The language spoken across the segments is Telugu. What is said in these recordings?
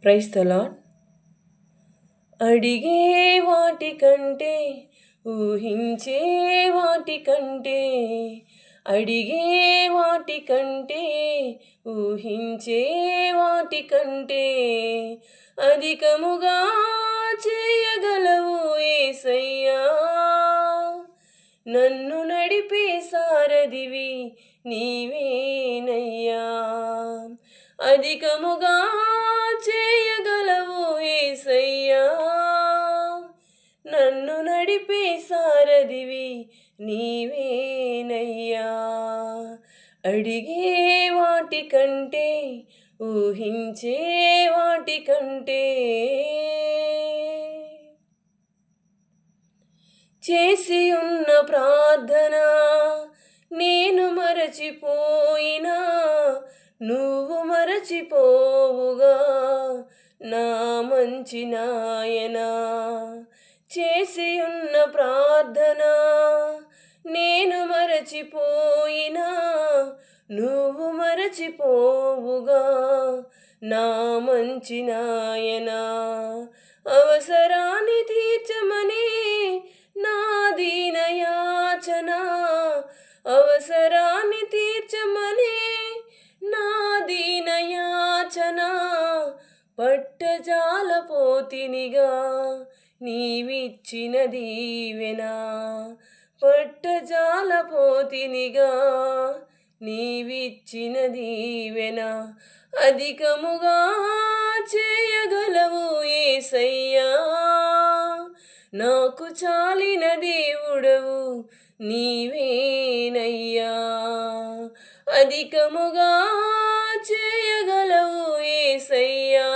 Praise the lord. అడిగే వాటికంటే ఊహించే వాటికంటే అడిగే వాటికంటే ఊహించే వాటికంటే అధికముగా చేయగలవు యేసయ్యా. నన్ను నడిపే సారథివి నీవేనయ్యా. అధికముగా చేయగలవు యేసయ్యా. నన్ను నడిపే సారథివి నీవేనయ్యా. అడిగే వాటికంటే ఊహించే వాటికంటే చేసి ఉన్న ప్రార్థన నేను మరచిపోయినా నువ్వు మరచిపోవుగా నా మంచి నాయనా. చేసి ఉన్న ప్రార్థన నేను మరచిపోయినా నువ్వు మరచిపోవుగా నా మంచి నాయనా. అవసరాన్ని తీర్చమని నా దీనయాచన, అవసరాన్ని తీర్చమని నా దీనయాచన. పట్టజాలపోతినిగా నీవిచ్చిన దీవెన, పట్టజాలపోతినిగా నీవిచ్చిన దీవెన. అధికముగా చేయగలవు యేసయ్యా. నాకు చాలిన దేవుడవు నీవేనయ్యా. అధికముగా చేయగలవు యేసయ్యా.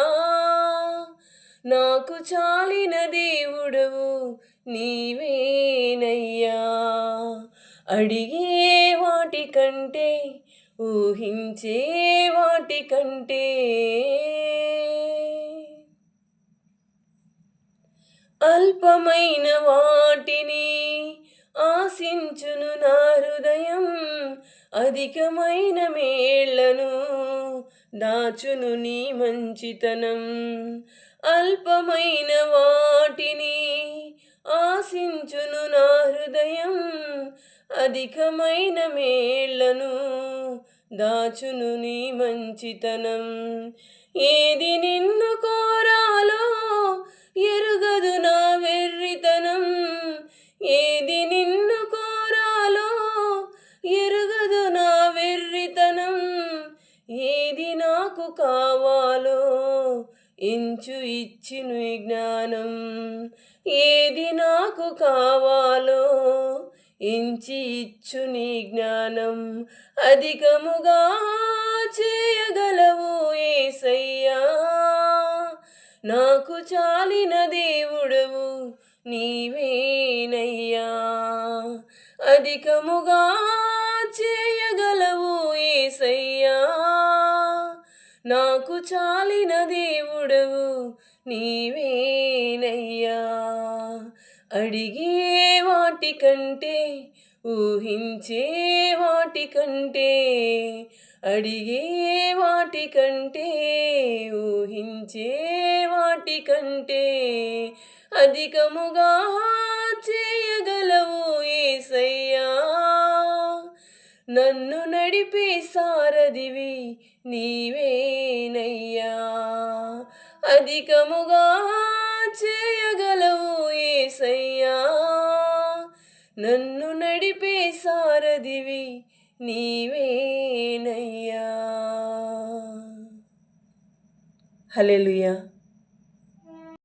నాకు చాలిన దేవుడవు నీవేనయ్యా. అడిగే వాటికంటే ఊహించే వాటికంటే అల్పమైన వాటిని ఆశించును నా హృదయం, అధికమైన మేళ్లను దాచును నీ మంచితనం. అల్పమైన వాటిని ఆశించును నా హృదయం, అధికమైన మేళ్లను దాచును నీ మంచితనం. ఏది నిన్ను కోరాలో ఎరుగదు నా వెర్రితనం, ఏది నిన్ను కోరాలో ఎరుగదు నా వెర్రితనం. ఏది నాకు కావాలో ఎంచు ఇచ్చును జ్ఞానం, ఏది నాకు కావాలో ఎంచి ఇచ్చు నీ జ్ఞానం. అధికముగా చేయగలవు యేసయ్యా. నాకు చాలిన దేవుడవు నీవేనయ్యా. అధికముగా చేయగలవు యేసయ్యా. నాకు చాలిన దేవుడవు నీవేనయ్యా. అడిగే వాటికంటే ఊహించే వాటికంటే అడిగే వాటికంటే ఊహించే వాటికంటే అధికముగా చేయగలవు యేసయ్యా. నన్ను నడిపే సారథివి నీవేనయ్యా. అధికముగా చేయగలవు యేసయ్యా. నన్ను నడిపే సారథివి నీవేనయ్యా. హల్లెలూయా.